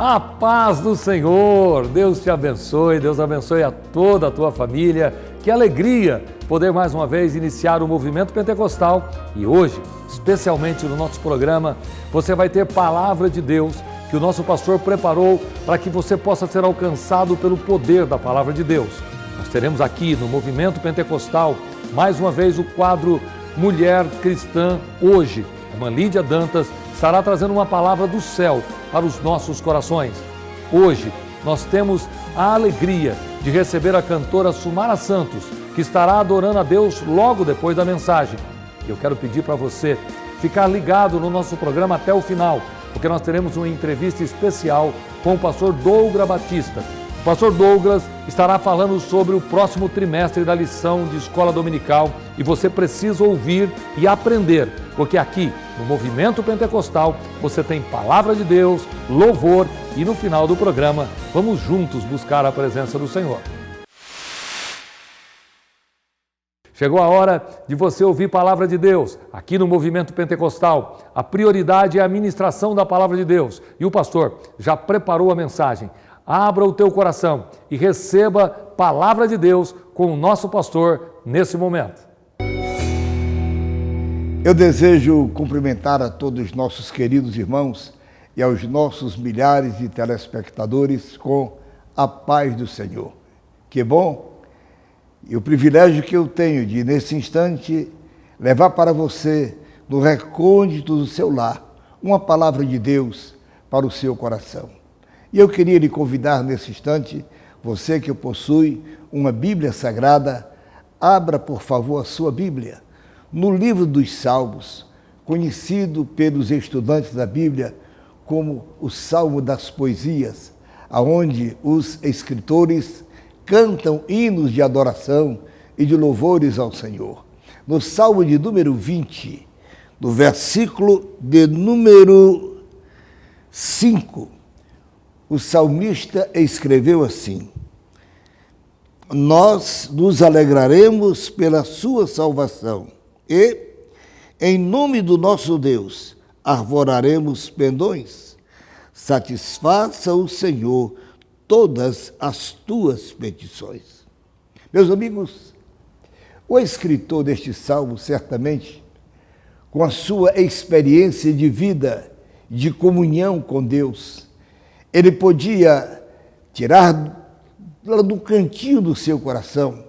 A paz do Senhor, Deus te abençoe, Deus abençoe a toda a tua família. Que alegria poder mais uma vez iniciar o movimento pentecostal e hoje, especialmente no nosso programa, você vai ter palavra de Deus que o nosso pastor preparou para que você possa ser alcançado pelo poder da palavra de Deus. Nós teremos aqui no movimento pentecostal mais uma vez o quadro Mulher Cristã Hoje. A irmã Lídia Dantas estará trazendo uma palavra do céu para os nossos corações. Hoje nós temos a alegria de receber a cantora Sumara Santos, que estará adorando a Deus logo depois da mensagem. Eu quero pedir para você ficar ligado no nosso programa até o final, porque nós teremos uma entrevista especial com o pastor Douglas Batista. O pastor Douglas estará falando sobre o próximo trimestre da lição de escola dominical e você precisa ouvir e aprender, porque aqui no Movimento Pentecostal você tem palavra de Deus, louvor e no final do programa vamos juntos buscar a presença do Senhor. Chegou a hora de você ouvir palavra de Deus. Aqui no Movimento Pentecostal, a prioridade é a ministração da palavra de Deus. E o pastor já preparou a mensagem. Abra o teu coração e receba palavra de Deus com o nosso pastor nesse momento. Eu desejo cumprimentar a todos os nossos queridos irmãos e aos nossos milhares de telespectadores com a paz do Senhor. Que bom! E o privilégio que eu tenho de, nesse instante, levar para você, no recôndito do seu lar, uma palavra de Deus para o seu coração. E eu queria lhe convidar nesse instante, você que possui uma Bíblia Sagrada, abra, por favor, a sua Bíblia no livro dos Salmos, conhecido pelos estudantes da Bíblia como o Salmo das Poesias, aonde os escritores cantam hinos de adoração e de louvores ao Senhor. No Salmo de número 20, no versículo de número 5, o salmista escreveu assim: nós nos alegraremos pela sua salvação e, em nome do nosso Deus, arvoraremos pendões. Satisfaça o Senhor todas as tuas petições. Meus amigos, o escritor deste salmo, certamente, com a sua experiência de vida, de comunhão com Deus, ele podia tirar do cantinho do seu coração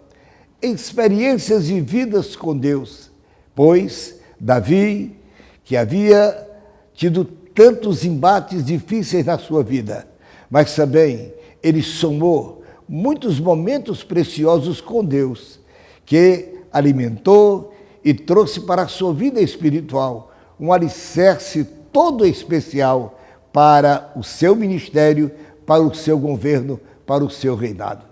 experiências vividas com Deus, pois Davi, que havia tido tantos embates difíceis na sua vida, mas também ele somou muitos momentos preciosos com Deus, que alimentou e trouxe para a sua vida espiritual um alicerce todo especial para o seu ministério, para o seu governo, para o seu reinado.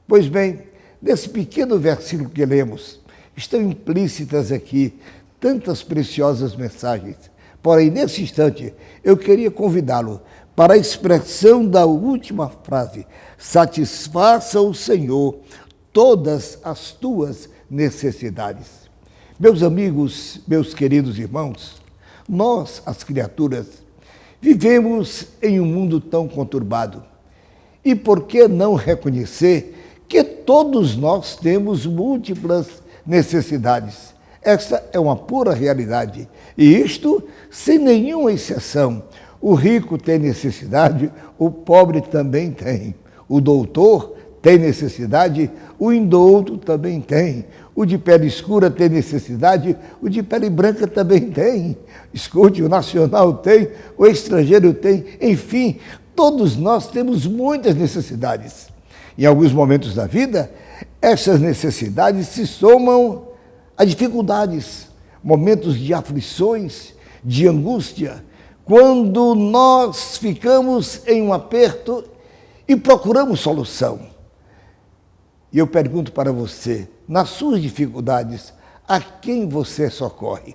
Pois bem, nesse pequeno versículo que lemos, estão implícitas aqui tantas preciosas mensagens. Porém, nesse instante, eu queria convidá-lo para a expressão da última frase: satisfaça o Senhor todas as tuas necessidades. Meus amigos, meus queridos irmãos, nós, as criaturas, vivemos em um mundo tão conturbado. E por que não reconhecer que todos nós temos múltiplas necessidades? Essa é uma pura realidade. E isto sem nenhuma exceção. O rico tem necessidade, o pobre também tem. O doutor tem necessidade, o indouto também tem. O de pele escura tem necessidade, o de pele branca também tem. Escute, o nacional tem, o estrangeiro tem. Enfim, todos nós temos muitas necessidades. Em alguns momentos da vida, essas necessidades se somam a dificuldades, momentos de aflições, de angústia, quando nós ficamos em um aperto e procuramos solução. E eu pergunto para você, nas suas dificuldades, a quem você socorre?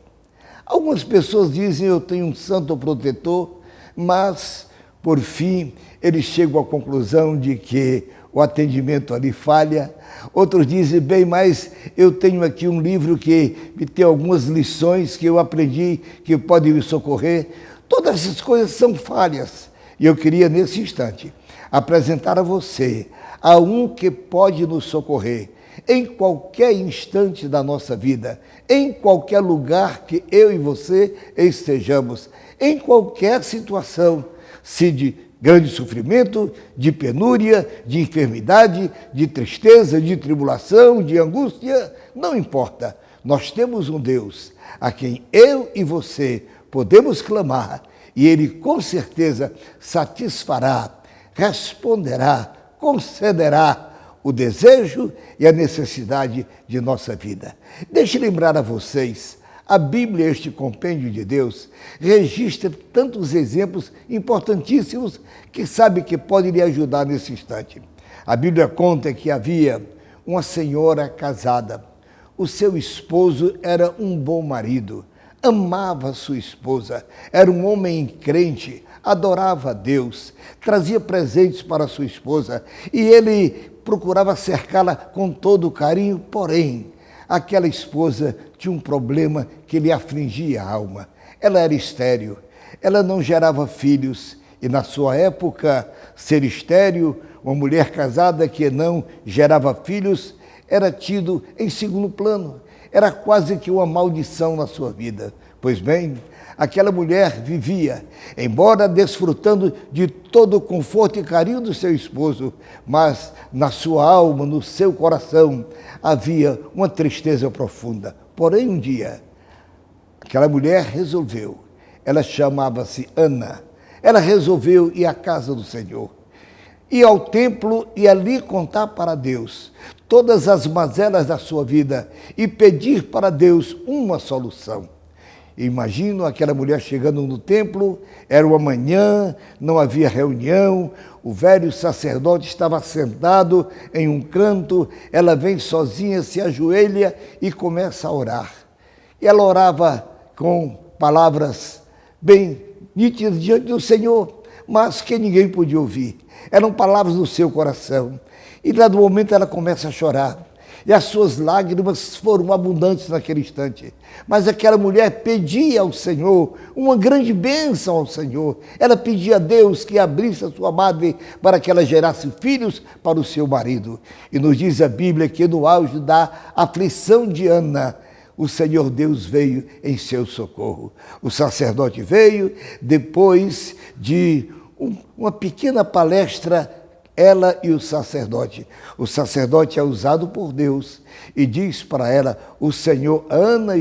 Algumas pessoas dizem, eu tenho um santo protetor, mas, por fim, eles chegam à conclusão de que o atendimento ali falha. Outros dizem, bem, mas eu tenho aqui um livro que me tem algumas lições que eu aprendi, que pode me socorrer. Todas essas coisas são falhas. E eu queria, nesse instante, apresentar a você a um que pode nos socorrer em qualquer instante da nossa vida, em qualquer lugar que eu e você estejamos, em qualquer situação, se de grande sofrimento, de penúria, de enfermidade, de tristeza, de tribulação, de angústia, não importa. Nós temos um Deus a quem eu e você podemos clamar e Ele com certeza satisfará, responderá, concederá o desejo e a necessidade de nossa vida. Deixe lembrar a vocês, a Bíblia, este compêndio de Deus, registra tantos exemplos importantíssimos que sabe que pode lhe ajudar nesse instante. A Bíblia conta que havia uma senhora casada. O seu esposo era um bom marido, amava sua esposa, era um homem crente, adorava a Deus, trazia presentes para sua esposa e ele procurava cercá-la com todo o carinho, porém, aquela esposa tinha um problema que lhe afligia a alma. Ela era estéril, ela não gerava filhos e na sua época, ser estéril, uma mulher casada que não gerava filhos, era tido em segundo plano, era quase que uma maldição na sua vida. Pois bem, aquela mulher vivia, embora desfrutando de todo o conforto e carinho do seu esposo, mas na sua alma, no seu coração, havia uma tristeza profunda. Porém, um dia, aquela mulher resolveu, ela chamava-se Ana, ela resolveu ir à casa do Senhor, ir ao templo e ali contar para Deus todas as mazelas da sua vida e pedir para Deus uma solução. Imagino aquela mulher chegando no templo, era uma manhã, não havia reunião, o velho sacerdote estava sentado em um canto, ela vem sozinha, se ajoelha e começa a orar. E ela orava com palavras bem nítidas diante do Senhor, mas que ninguém podia ouvir. Eram palavras do seu coração. E lá do momento ela começa a chorar. E as suas lágrimas foram abundantes naquele instante. Mas aquela mulher pedia ao Senhor uma grande bênção ao Senhor. Ela pedia a Deus que abrisse a sua madre para que ela gerasse filhos para o seu marido. E nos diz a Bíblia que no auge da aflição de Ana, o Senhor Deus veio em seu socorro. O sacerdote veio depois de uma pequena palestra, ela e o sacerdote. O sacerdote é usado por Deus e diz para ela, o Senhor, Ana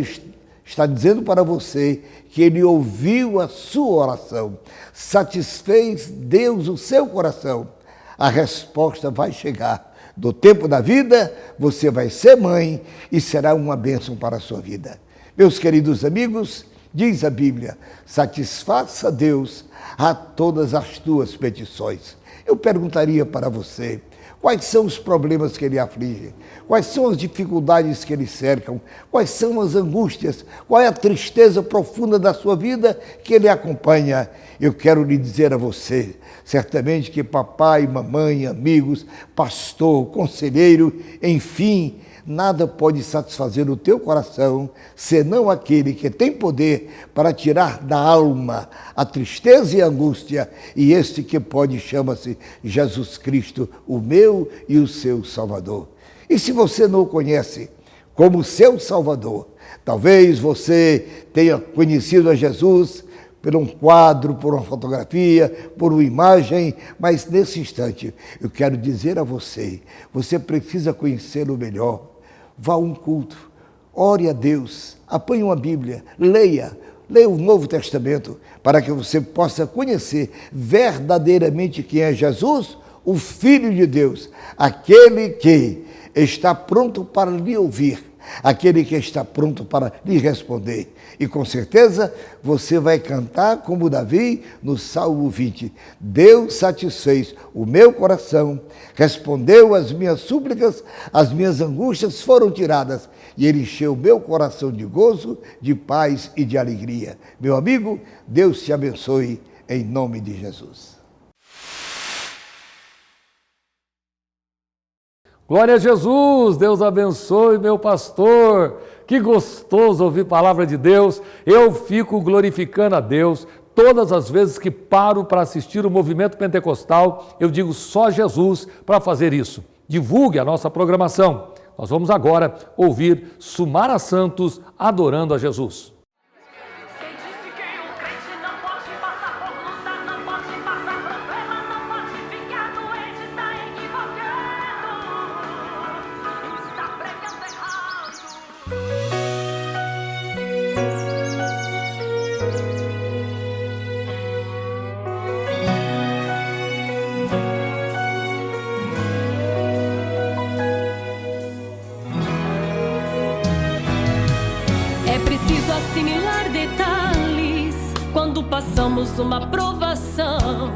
está dizendo para você que Ele ouviu a sua oração, satisfez Deus o seu coração. A resposta vai chegar. Do tempo da vida, você vai ser mãe e será uma bênção para a sua vida. Meus queridos amigos, diz a Bíblia, satisfaça Deus a todas as tuas petições. Eu perguntaria para você, quais são os problemas que Ele aflige? Quais são as dificuldades que Ele cercam? Quais são as angústias? Qual é a tristeza profunda da sua vida que Ele acompanha? Eu quero lhe dizer a você, certamente que papai, mamãe, amigos, pastor, conselheiro, enfim, nada pode satisfazer o teu coração, senão aquele que tem poder para tirar da alma a tristeza e a angústia, e este que pode chama-se Jesus Cristo, o meu e o seu Salvador. E se você não o conhece como seu Salvador, talvez você tenha conhecido a Jesus por um quadro, por uma fotografia, por uma imagem, mas nesse instante eu quero dizer a você, você precisa conhecê-lo melhor. Vá a um culto, ore a Deus, apanhe uma Bíblia, leia o Novo Testamento, para que você possa conhecer verdadeiramente quem é Jesus, o Filho de Deus, aquele que está pronto para lhe ouvir, aquele que está pronto para lhe responder. E com certeza você vai cantar como Davi no Salmo 20. Deus satisfez o meu coração, respondeu às minhas súplicas, as minhas angústias foram tiradas e Ele encheu o meu coração de gozo, de paz e de alegria. Meu amigo, Deus te abençoe em nome de Jesus. Glória a Jesus, Deus abençoe meu pastor. Que gostoso ouvir palavra de Deus. Eu fico glorificando a Deus todas as vezes que paro para assistir o movimento pentecostal, eu digo só Jesus para fazer isso. Divulgue a nossa programação. Nós vamos agora ouvir Sumara Santos adorando a Jesus. Assimilar detalhes quando passamos uma provação.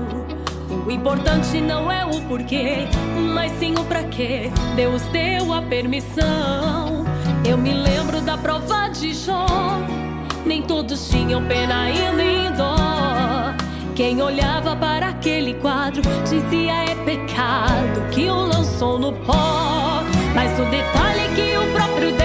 O importante não é o porquê, mas sim o pra quê. Deus deu a permissão. Eu me lembro da prova de Jó. Nem todos tinham pena e nem dó. Quem olhava para aquele quadro dizia é pecado que o lançou no pó. Mas o detalhe é que o próprio Deus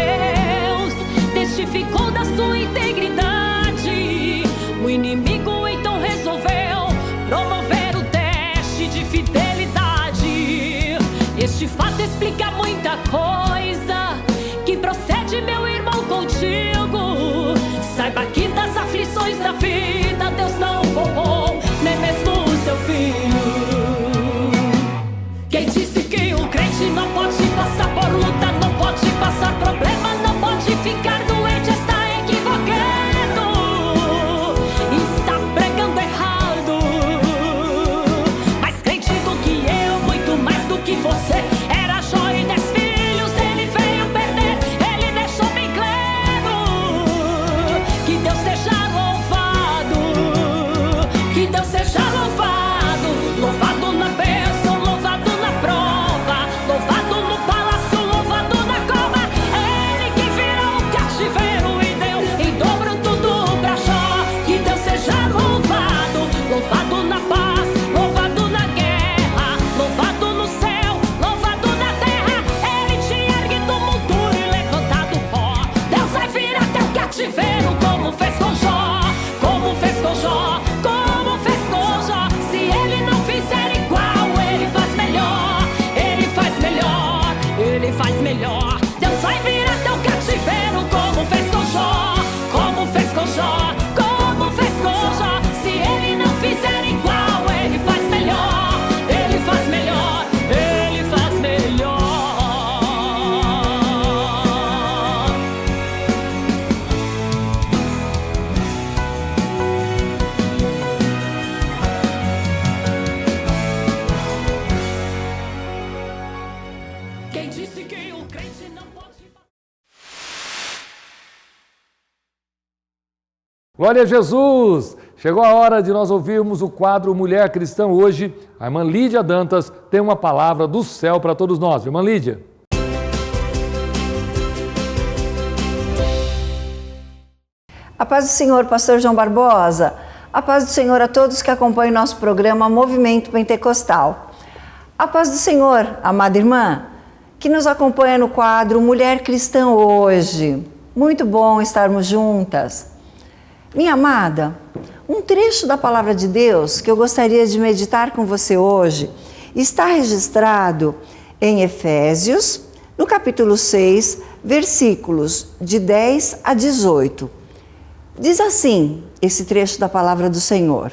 testificou da sua integridade. O inimigo então resolveu promover o teste de fidelidade. Este fato explica muita coisa que procede, meu irmão, contigo. Saiba que das aflições da vida Deus não poupou nem mesmo o seu filho. Quem disse que o crente não pode passar por luta, não pode passar problema, não pode ficar doente, está equivocado, está pregando errado. Mais crente do que eu, muito mais do que você. Era Jó e 10 filhos, ele veio perder, ele deixou bem claro. Que Deus seja louvado, que Deus seja louvado. Louvado na bênção, louvado na prova, louvado no palácio, louvado na cova. Ele que virou o cativeiro e deu em dobro tudo pra Jó. Que Deus seja louvado, louvado na paz, louvado na guerra, louvado no céu, louvado na terra. Ele te ergue do monturo e levantado o pó. Deus vai vir até o cativeiro como fez com Jó, como fez com Jó, como fez com Jó. Se ele não fizer igual, ele faz melhor, ele faz melhor, ele faz melhor. Deus vai vir até o cativeiro como fez com Jó, como fez com Jó, como fez com Jó. Se ele não fizer igual, ele faz melhor, ele faz melhor, ele faz melhor. Quem disse que o crente não pode... Glória a Jesus! Chegou a hora de nós ouvirmos o quadro Mulher Cristã hoje. A irmã Lídia Dantas tem uma palavra do céu para todos nós. Irmã Lídia. A paz do Senhor, pastor João Barbosa. A paz do Senhor a todos que acompanham nosso programa Movimento Pentecostal. A paz do Senhor, amada irmã, que nos acompanha no quadro Mulher Cristã hoje. Muito bom estarmos juntas. Minha amada, um trecho da Palavra de Deus que eu gostaria de meditar com você hoje está registrado em Efésios, no capítulo 6, versículos de 10 a 18. Diz assim esse trecho da Palavra do Senhor: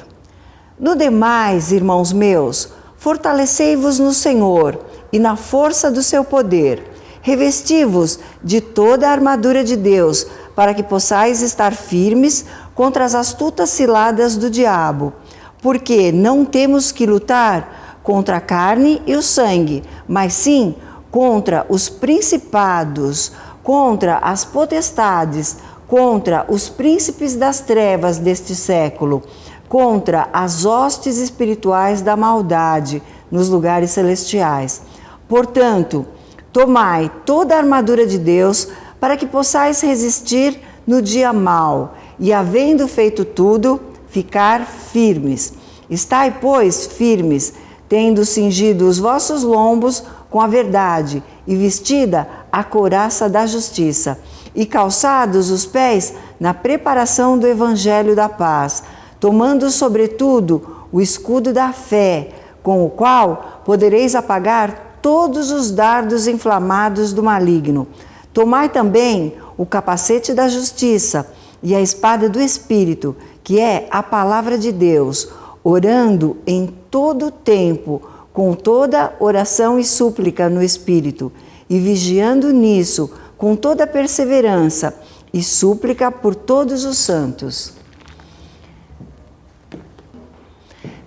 No demais, irmãos meus, fortalecei-vos no Senhor e na força do seu poder. Revesti-vos de toda a armadura de Deus, para que possais estar firmes contra as astutas ciladas do diabo. Porque não temos que lutar contra a carne e o sangue, mas sim contra os principados, contra as potestades, contra os príncipes das trevas deste século, contra as hostes espirituais da maldade nos lugares celestiais. Portanto, tomai toda a armadura de Deus para que possais resistir no dia mau e, havendo feito tudo, ficar firmes. Estai, pois, firmes, tendo cingido os vossos lombos com a verdade e vestida a couraça da justiça e calçados os pés na preparação do evangelho da paz, tomando sobretudo o escudo da fé, com o qual podereis apagar todos os dardos inflamados do maligno. Tomai também o capacete da justiça e a espada do Espírito, que é a palavra de Deus, orando em todo o tempo, com toda oração e súplica no Espírito, e vigiando nisso com toda perseverança e súplica por todos os santos.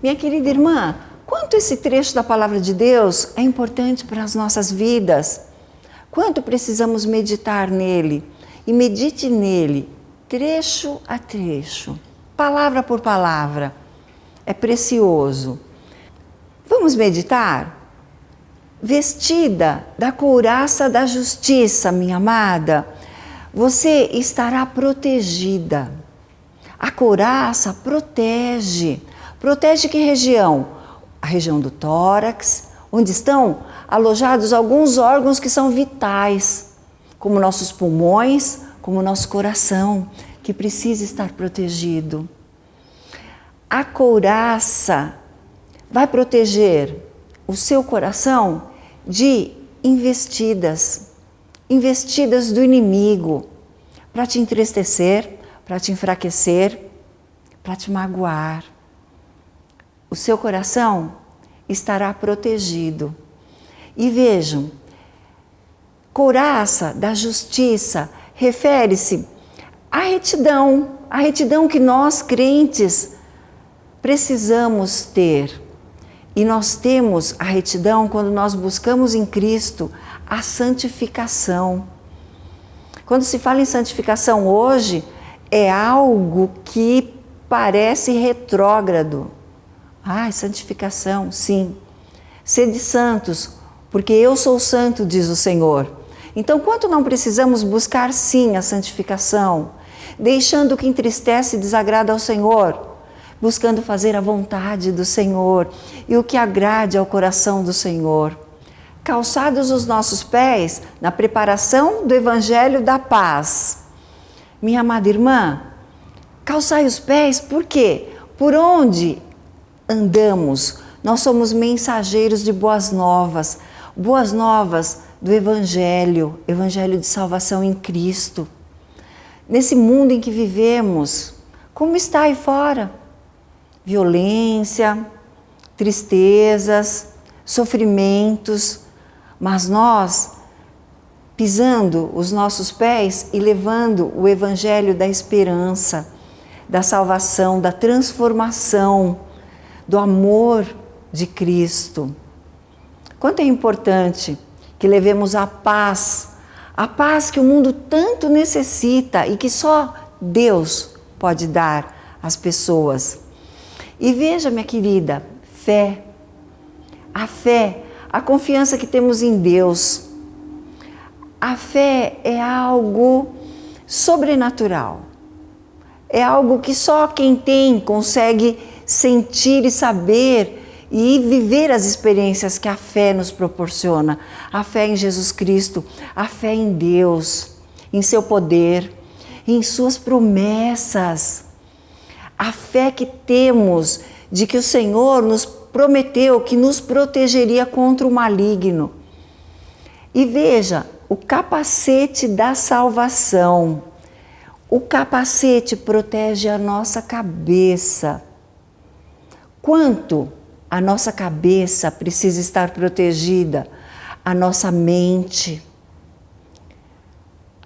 Minha querida irmã, quanto esse trecho da palavra de Deus é importante para as nossas vidas, quanto precisamos meditar nele, e medite nele, trecho a trecho, palavra por palavra, é precioso. Vamos meditar? Vestida da couraça da justiça, minha amada, você estará protegida. A couraça protege. Protege que região? A região do tórax, onde estão alojados alguns órgãos que são vitais, como nossos pulmões, como nosso coração, que precisa estar protegido. A couraça vai proteger o seu coração de investidas do inimigo, para te entristecer, para te enfraquecer, para te magoar. O seu coração estará protegido. E vejam, couraça da justiça refere-se à retidão que nós crentes precisamos ter. E nós temos a retidão quando nós buscamos em Cristo a santificação. Quando se fala em santificação hoje, é algo que parece retrógrado. Santificação, sim. Sede santos, porque eu sou santo, diz o Senhor. Então, quanto não precisamos buscar sim a santificação, deixando o que entristece e desagrada ao Senhor, buscando fazer a vontade do Senhor e o que agrade ao coração do Senhor. Calçados os nossos pés na preparação do Evangelho da paz. Minha amada irmã, calçai os pés, por quê? Por onde andamos, nós somos mensageiros de boas novas do Evangelho de salvação em Cristo. Nesse mundo em que vivemos, como está aí fora? Violência, tristezas, sofrimentos, mas nós, pisando os nossos pés e levando o Evangelho da esperança, da salvação, da transformação, do amor de Cristo. Quanto é importante que levemos a paz que o mundo tanto necessita e que só Deus pode dar às pessoas. E veja, minha querida, fé, a confiança que temos em Deus. A fé é algo sobrenatural. É algo que só quem tem consegue sentir e saber e viver as experiências que a fé nos proporciona. A fé em Jesus Cristo, a fé em Deus, em seu poder, em suas promessas. A fé que temos de que o Senhor nos prometeu que nos protegeria contra o maligno. E veja, o capacete da salvação. O capacete protege a nossa cabeça. Quanto a nossa cabeça precisa estar protegida? A nossa mente.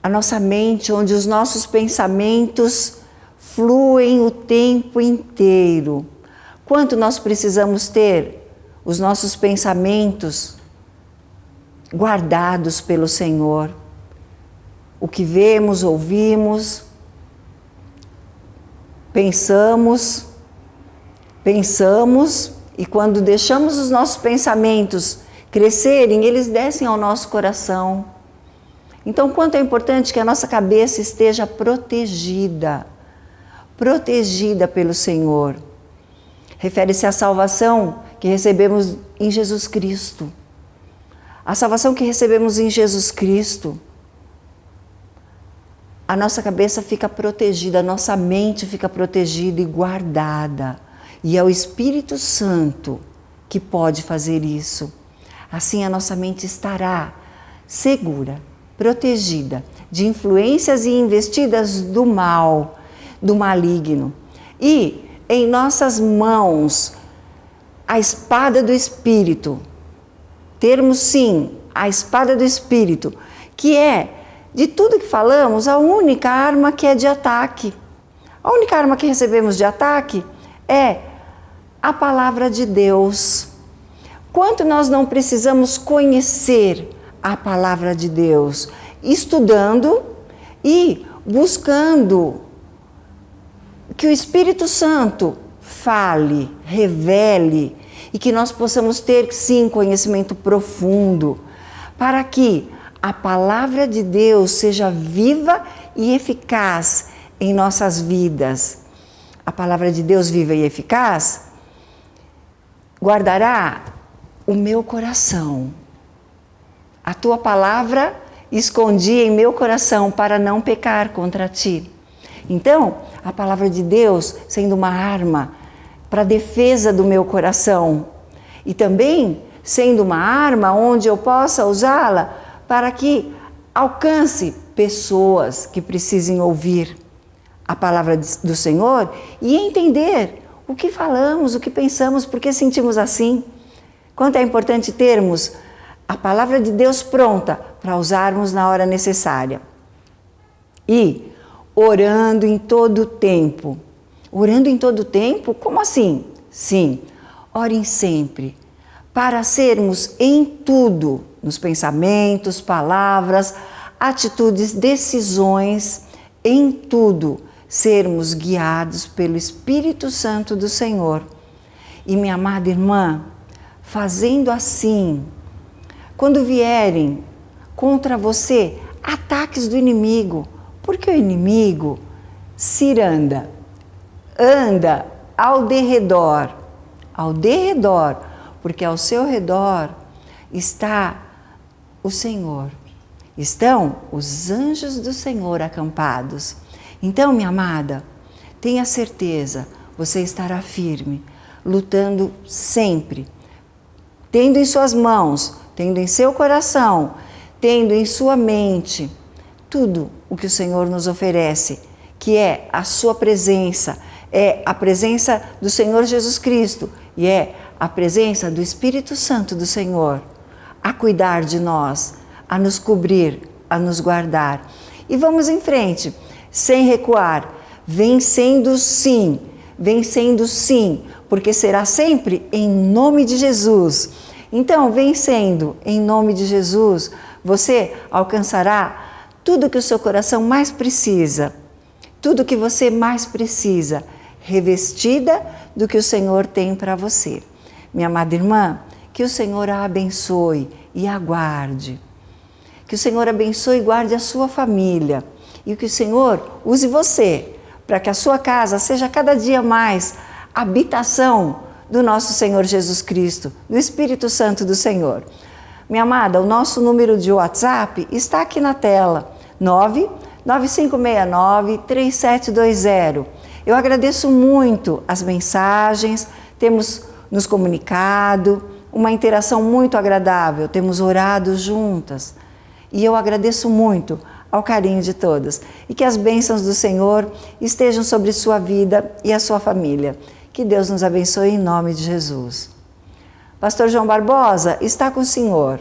A nossa mente, onde os nossos pensamentos fluem o tempo inteiro. Quanto nós precisamos ter os nossos pensamentos guardados pelo Senhor. O que vemos, ouvimos, pensamos, e quando deixamos os nossos pensamentos crescerem, eles descem ao nosso coração. Então, quanto é importante que a nossa cabeça esteja protegida pelo Senhor. Refere-se à salvação que recebemos em Jesus Cristo. A salvação que recebemos em Jesus Cristo. a nossa cabeça fica protegida, a nossa mente fica protegida e guardada. E é o Espírito Santo que pode fazer isso. Assim a nossa mente estará segura, protegida de influências e investidas do mal, do maligno. E em nossas mãos, a espada do Espírito, termos sim a espada do Espírito, que é, de tudo que falamos, a única arma que é de ataque. A única arma que recebemos de ataque é a palavra de Deus. Quanto nós não precisamos conhecer a palavra de Deus, estudando e buscando que o Espírito Santo fale, revele e que nós possamos ter, sim, conhecimento profundo, para que a palavra de Deus seja viva e eficaz em nossas vidas. A palavra de Deus viva e eficaz guardará o meu coração. A tua palavra escondi em meu coração para não pecar contra ti. Então, a palavra de Deus sendo uma arma para a defesa do meu coração e também sendo uma arma onde eu possa usá-la para que alcance pessoas que precisem ouvir a palavra do Senhor e entender o que falamos, o que pensamos, por que sentimos assim. Quanto é importante termos a palavra de Deus pronta para usarmos na hora necessária. E orando em todo o tempo. Orando em todo o tempo? Como assim? Sim, orem sempre, para sermos em tudo, nos pensamentos, palavras, atitudes, decisões, em tudo, sermos guiados pelo Espírito Santo do Senhor. E minha amada irmã, fazendo assim, quando vierem contra você ataques do inimigo, porque o inimigo ciranda, anda ao derredor, porque ao seu redor está o Senhor, estão os anjos do Senhor acampados. Então, minha amada, tenha certeza, você estará firme, lutando sempre, tendo em suas mãos, tendo em seu coração, tendo em sua mente, tudo o que o Senhor nos oferece, que é a sua presença, é a presença do Senhor Jesus Cristo e é a presença do Espírito Santo do Senhor, a cuidar de nós, a nos cobrir, a nos guardar. E vamos em frente, sem recuar, vencendo sim, porque será sempre em nome de Jesus. Então, vencendo em nome de Jesus, você alcançará tudo que o seu coração mais precisa, tudo que você mais precisa, revestida do que o Senhor tem para você. Minha amada irmã, que o Senhor a abençoe e a guarde. Que o Senhor abençoe e guarde a sua família. E que o Senhor use você para que a sua casa seja cada dia mais habitação do nosso Senhor Jesus Cristo, do Espírito Santo do Senhor. Minha amada, o nosso número de WhatsApp está aqui na tela, 99569-3720. Eu agradeço muito as mensagens, temos nos comunicado, uma interação muito agradável, temos orado juntas. E eu agradeço muito ao carinho de todas. E que as bênçãos do Senhor estejam sobre sua vida e a sua família. Que Deus nos abençoe em nome de Jesus. Pastor João Barbosa está com o Senhor.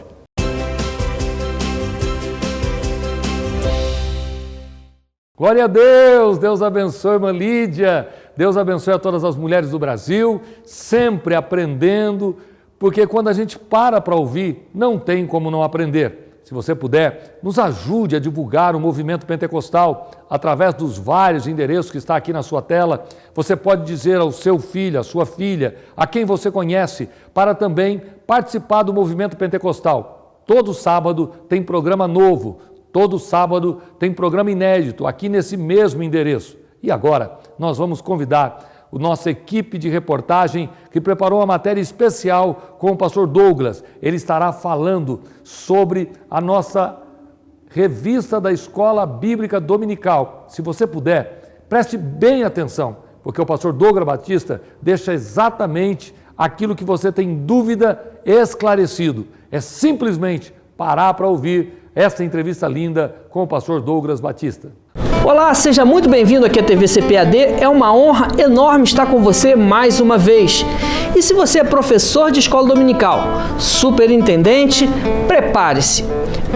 Glória a Deus! Deus abençoe, irmã Lídia. Deus abençoe a todas as mulheres do Brasil, sempre aprendendo, porque quando a gente para ouvir, não tem como não aprender. Se você puder, nos ajude a divulgar o movimento pentecostal através dos vários endereços que está aqui na sua tela. Você pode dizer ao seu filho, à sua filha, a quem você conhece, para também participar do movimento pentecostal. Todo sábado tem programa novo, todo sábado tem programa inédito aqui nesse mesmo endereço. E agora nós vamos convidar a nossa equipe de reportagem que preparou uma matéria especial com o pastor Douglas. Ele estará falando sobre a nossa revista da Escola Bíblica Dominical. Se você puder, preste bem atenção, porque o pastor Douglas Batista deixa exatamente aquilo que você tem dúvida esclarecido. É simplesmente parar para ouvir esta entrevista linda com o pastor Douglas Batista. Olá, seja muito bem-vindo aqui à TV CPAD. É uma honra enorme estar com você mais uma vez. E se você é professor de escola dominical, superintendente, prepare-se.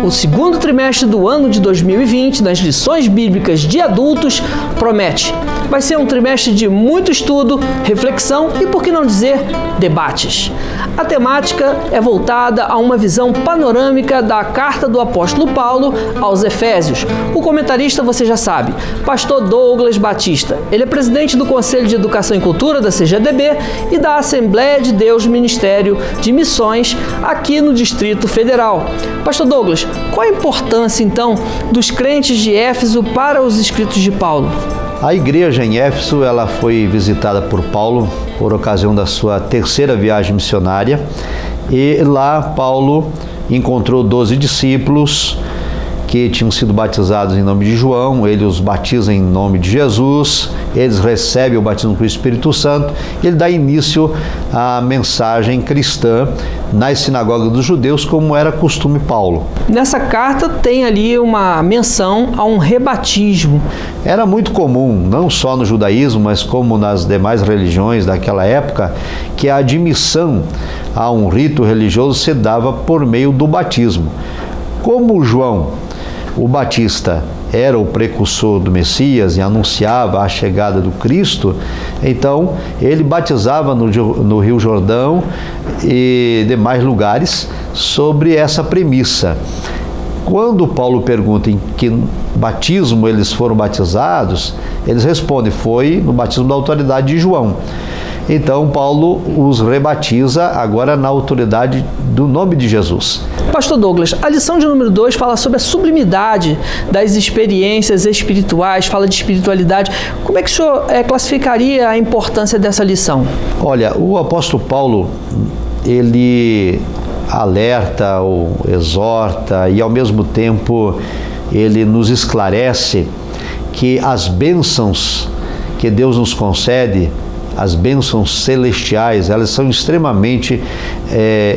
O segundo trimestre do ano de 2020, nas lições bíblicas de adultos, promete. Vai ser um trimestre de muito estudo, reflexão e, por que não dizer, debates. A temática é voltada a uma visão panorâmica da carta do apóstolo Paulo aos Efésios. O comentarista você já sabe, pastor Douglas Batista. Ele é presidente do Conselho de Educação e Cultura da CGDB e da Assembleia de Deus Ministério de Missões aqui no Distrito Federal. Pastor Douglas, qual a importância então dos crentes de Éfeso para os escritos de Paulo? A igreja em Éfeso, ela foi visitada por Paulo por ocasião da sua terceira viagem missionária, e lá Paulo encontrou 12 discípulos que tinham sido batizados em nome de João. Ele os batiza em nome de Jesus, eles recebem o batismo com o Espírito Santo, e ele dá início à mensagem cristã nas sinagogas dos judeus, como era costume Paulo. Nessa carta tem ali uma menção a um rebatismo. Era muito comum, não só no judaísmo, mas como nas demais religiões daquela época, que a admissão a um rito religioso se dava por meio do batismo. Como João, o Batista, era o precursor do Messias e anunciava a chegada do Cristo, então ele batizava no Rio Jordão e demais lugares sobre essa premissa. Quando Paulo pergunta em que batismo eles foram batizados, eles respondem, foi no batismo da autoridade de João. Então Paulo os rebatiza agora na autoridade do nome de Jesus. Pastor Douglas, a lição de número 2 fala sobre a sublimidade das experiências espirituais, fala de espiritualidade. Como é que o senhor classificaria a importância dessa lição? Olha, o apóstolo Paulo, ele alerta ou exorta e ao mesmo tempo ele nos esclarece que as bênçãos que Deus nos concede, as bênçãos celestiais, elas são extremamente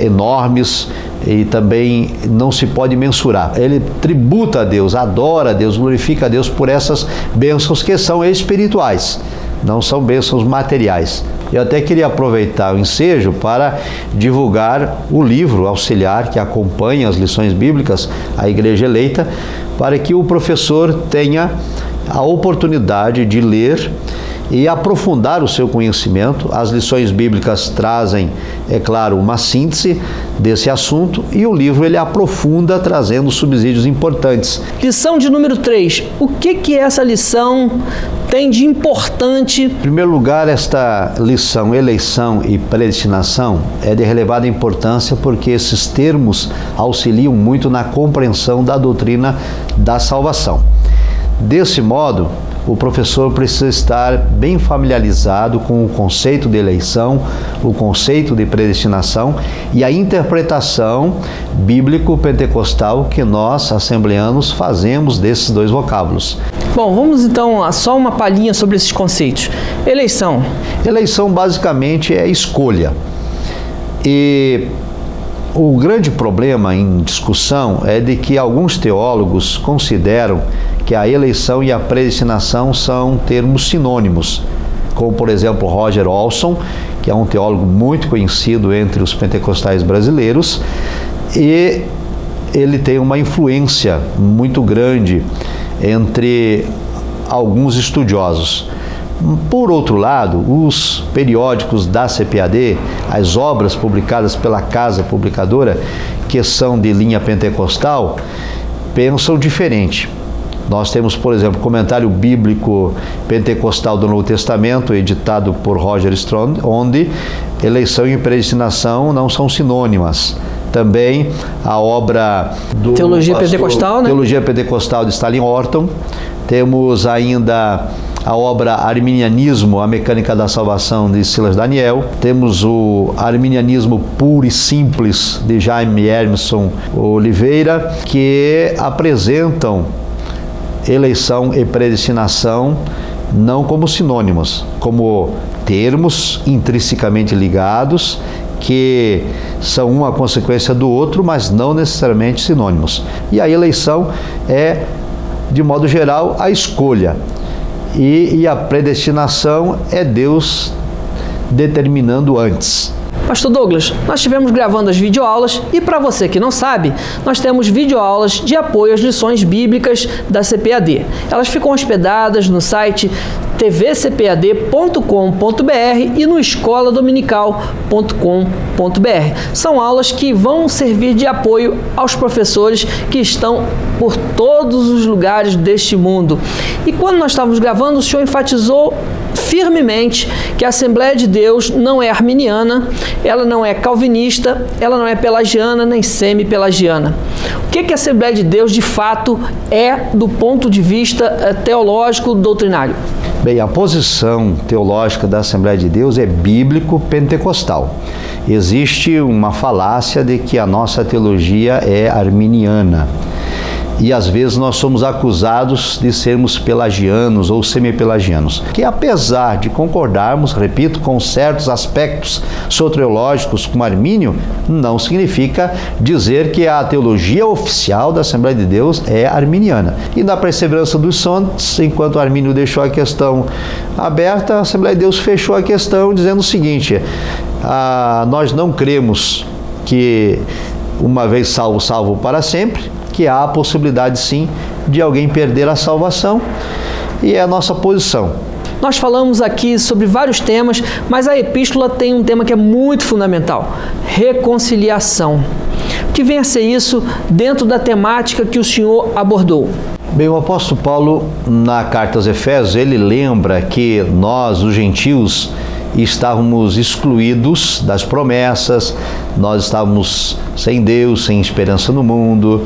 enormes e também não se pode mensurar. Ele tributa a Deus, adora a Deus, glorifica a Deus por essas bênçãos que são espirituais, não são bênçãos materiais. Eu até queria aproveitar o ensejo para divulgar o livro auxiliar que acompanha as lições bíblicas, A Igreja Eleita, para que o professor tenha a oportunidade de ler e aprofundar o seu conhecimento. As lições bíblicas trazem, é claro, uma síntese desse assunto, e o livro ele aprofunda trazendo subsídios importantes. Lição de número 3. O que essa lição tem de importante? Em primeiro lugar, esta lição, eleição e predestinação, é de relevada importância porque esses termos auxiliam muito na compreensão da doutrina da salvação. Desse modo, o professor precisa estar bem familiarizado com o conceito de eleição, o conceito de predestinação e a interpretação bíblico-pentecostal que nós, assembleanos, fazemos desses dois vocábulos. Bom, vamos então a só uma palhinha sobre esses conceitos. Eleição. Eleição basicamente é escolha. E o grande problema em discussão é de que alguns teólogos consideram que a eleição e a predestinação são termos sinônimos, como por exemplo Roger Olson, que é um teólogo muito conhecido entre os pentecostais brasileiros, e ele tem uma influência muito grande entre alguns estudiosos. Por outro lado, os periódicos da CPAD, as obras publicadas pela Casa Publicadora, que são de linha pentecostal, pensam diferente. Nós temos, por exemplo, o Comentário Bíblico Pentecostal do Novo Testamento, editado por Roger Strong, onde eleição e predestinação não são sinônimas. Também a obra do Teologia Pentecostal, né? Teologia Pentecostal de Stanley Horton. Temos ainda a obra Arminianismo, a Mecânica da Salvação, de Silas Daniel. Temos o Arminianismo Puro e Simples, de Jaime Emerson Oliveira, que apresentam eleição e predestinação não como sinônimos, como termos intrinsecamente ligados, que são uma consequência do outro, mas não necessariamente sinônimos. E a eleição é, de modo geral, a escolha. E a predestinação é Deus determinando antes. Pastor Douglas, nós estivemos gravando as videoaulas e, para você que não sabe, nós temos videoaulas de apoio às lições bíblicas da CPAD. Elas ficam hospedadas no site tvcpad.com.br e no escoladominical.com.br. São aulas que vão servir de apoio aos professores que estão por todos os lugares deste mundo. E quando nós estávamos gravando, o senhor enfatizou firmemente que a Assembleia de Deus não é arminiana, ela não é calvinista, ela não é pelagiana nem semi-pelagiana. O que a Assembleia de Deus de fato é do ponto de vista teológico doutrinário? Bem, a posição teológica da Assembleia de Deus é bíblico-pentecostal. Existe uma falácia de que a nossa teologia é arminiana. E às vezes nós somos acusados de sermos pelagianos ou semi-pelagianos, que apesar de concordarmos, repito, com certos aspectos soteriológicos com Armínio, não significa dizer que a teologia oficial da Assembleia de Deus é arminiana. E na perseverança dos santos, enquanto Armínio deixou a questão aberta, a Assembleia de Deus fechou a questão dizendo o seguinte: nós não cremos que uma vez salvo, salvo para sempre, que há a possibilidade sim de alguém perder a salvação, e é a nossa posição. Nós falamos aqui sobre vários temas, mas a epístola tem um tema que é muito fundamental: reconciliação. O que vem a ser isso dentro da temática que o senhor abordou? Bem, o apóstolo Paulo, na carta aos Efésios, ele lembra que nós, os gentios, estávamos excluídos das promessas, nós estávamos sem Deus, sem esperança no mundo,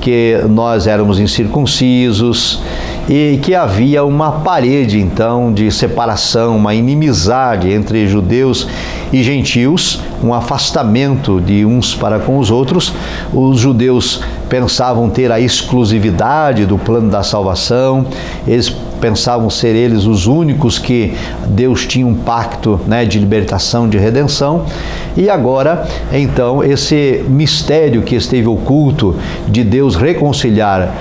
que nós éramos incircuncisos e que havia uma parede, então, de separação, uma inimizade entre judeus e gentios, um afastamento de uns para com os outros. Os judeus pensavam ter a exclusividade do plano da salvação, eles pensavam ser eles os únicos que Deus tinha um pacto, de libertação, de redenção. E agora, então, esse mistério que esteve oculto de Deus reconciliar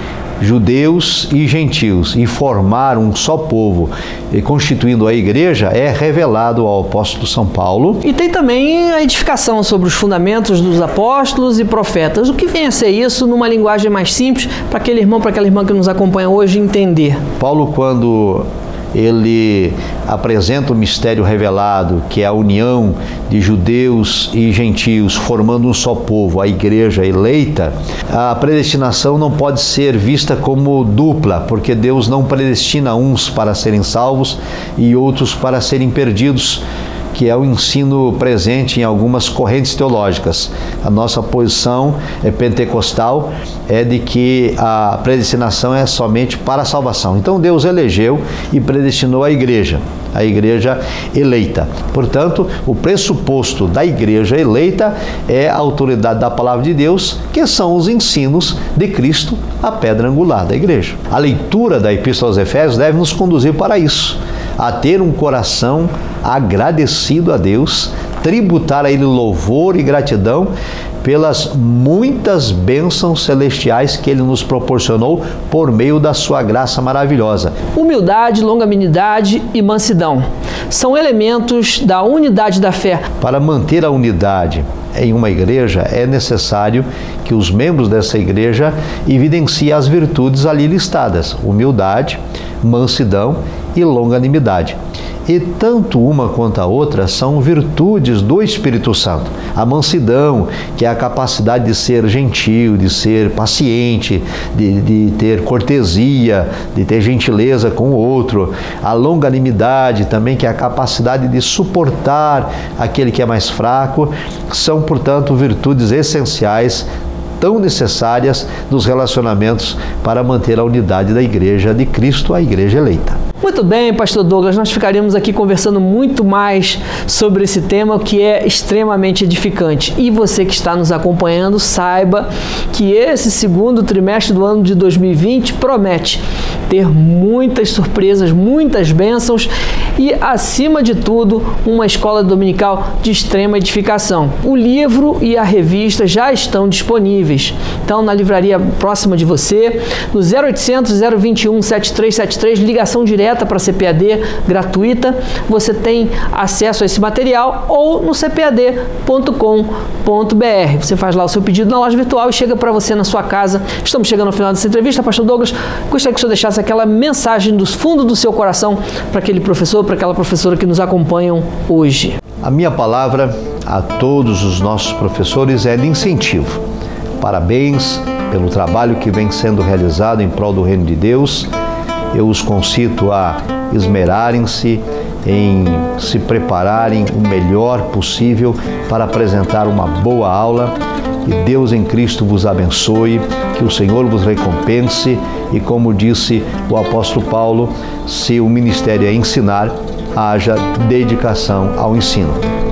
judeus e gentios e formar um só povo, e constituindo a igreja, é revelado ao apóstolo São Paulo. E tem também a edificação sobre os fundamentos dos apóstolos e profetas. O que vem a ser isso numa linguagem mais simples para aquele irmão, para aquela irmã que nos acompanha hoje entender? Paulo, quando ele apresenta o mistério revelado, que é a união de judeus e gentios formando um só povo, a igreja eleita, a predestinação não pode ser vista como dupla, porque Deus não predestina uns para serem salvos e outros para serem perdidos, que é o ensino presente em algumas correntes teológicas. A nossa posição pentecostal é de que a predestinação é somente para a salvação. Então Deus elegeu e predestinou a igreja eleita. Portanto, o pressuposto da igreja eleita é a autoridade da palavra de Deus, que são os ensinos de Cristo, a pedra angular da igreja. A leitura da Epístola aos Efésios deve nos conduzir para isso, a ter um coração agradecido a Deus, tributar a Ele louvor e gratidão pelas muitas bênçãos celestiais que Ele nos proporcionou por meio da sua graça maravilhosa. Humildade, longanimidade e mansidão são elementos da unidade da fé. Para manter a unidade em uma igreja, é necessário que os membros dessa igreja evidenciem as virtudes ali listadas: humildade, mansidão e longanimidade. E tanto uma quanto a outra são virtudes do Espírito Santo. A mansidão, que é a capacidade de ser gentil, de ser paciente, de ter cortesia, de ter gentileza com o outro. A longanimidade também, que é a capacidade de suportar aquele que é mais fraco. São, portanto, virtudes essenciais, tão necessárias nos relacionamentos para manter a unidade da igreja de Cristo, a igreja eleita. Muito bem, pastor Douglas, nós ficaríamos aqui conversando muito mais sobre esse tema que é extremamente edificante. E você que está nos acompanhando, saiba que esse segundo trimestre do ano de 2020 promete ter muitas surpresas, muitas bênçãos e, acima de tudo, uma escola dominical de extrema edificação. O livro e a revista já estão disponíveis. Então, na livraria próxima de você, no 0800 021 7373, ligação direta para a CPAD, gratuita, você tem acesso a esse material, ou no cpad.com.br. Você faz lá o seu pedido na loja virtual e chega para você na sua casa. Estamos chegando ao final dessa entrevista. Pastor Douglas, gostaria que o senhor deixasse aquela mensagem dos fundos do seu coração para aquele professor, para aquela professora que nos acompanham hoje. A minha palavra a todos os nossos professores é de incentivo. Parabéns pelo trabalho que vem sendo realizado em prol do Reino de Deus. Eu os concito a esmerarem-se em se prepararem o melhor possível para apresentar uma boa aula. E Deus em Cristo vos abençoe, que o Senhor vos recompense e, como disse o apóstolo Paulo, se o ministério é ensinar, haja dedicação ao ensino.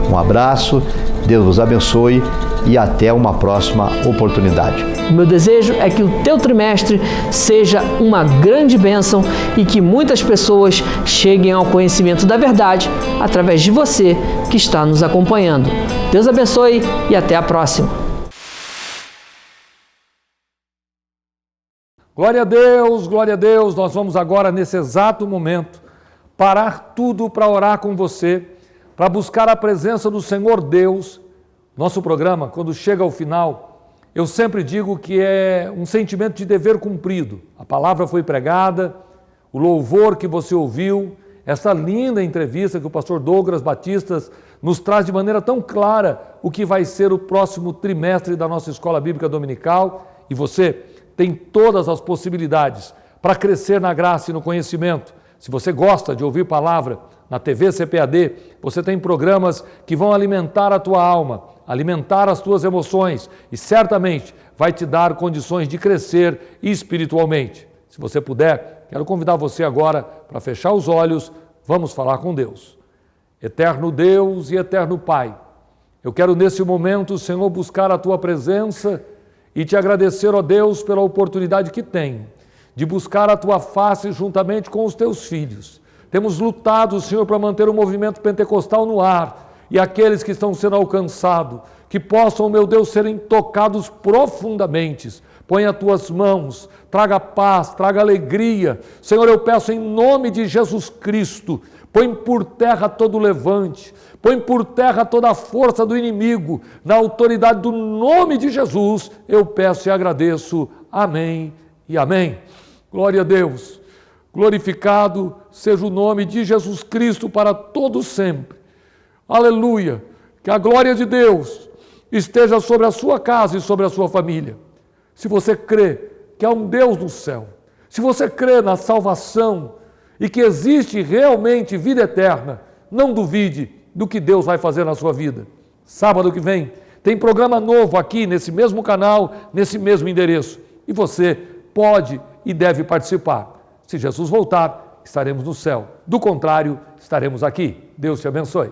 Um abraço, Deus vos abençoe e até uma próxima oportunidade. O meu desejo é que o teu trimestre seja uma grande bênção e que muitas pessoas cheguem ao conhecimento da verdade através de você que está nos acompanhando. Deus abençoe e até a próxima. Glória a Deus, nós vamos agora, nesse exato momento, parar tudo para orar com você, para buscar a presença do Senhor Deus. Nosso programa, quando chega ao final, eu sempre digo que é um sentimento de dever cumprido. A palavra foi pregada, o louvor que você ouviu, essa linda entrevista que o pastor Douglas Batistas nos traz de maneira tão clara o que vai ser o próximo trimestre da nossa Escola Bíblica Dominical, e você tem todas as possibilidades para crescer na graça e no conhecimento. Se você gosta de ouvir palavra na TV CPAD, você tem programas que vão alimentar a tua alma, alimentar as tuas emoções e certamente vai te dar condições de crescer espiritualmente. Se você puder, quero convidar você agora para fechar os olhos, vamos falar com Deus. Eterno Deus e eterno Pai, eu quero nesse momento, Senhor, buscar a tua presença e te agradecer, ó Deus, pela oportunidade que tenho de buscar a tua face juntamente com os teus filhos. Temos lutado, Senhor, para manter o movimento pentecostal no ar e aqueles que estão sendo alcançados, que possam, meu Deus, serem tocados profundamente. Põe as tuas mãos, traga paz, traga alegria. Senhor, eu peço em nome de Jesus Cristo, põe por terra todo o levante, põe por terra toda a força do inimigo, na autoridade do nome de Jesus, eu peço e agradeço. Amém e amém. Glória a Deus. Glorificado seja o nome de Jesus Cristo para todo sempre. Aleluia. Que a glória de Deus esteja sobre a sua casa e sobre a sua família. Se você crê que há um Deus no céu, se você crê na salvação e que existe realmente vida eterna, não duvide do que Deus vai fazer na sua vida. Sábado que vem tem programa novo aqui nesse mesmo canal, nesse mesmo endereço. E você pode e deve participar. Se Jesus voltar, estaremos no céu. Do contrário, estaremos aqui. Deus te abençoe.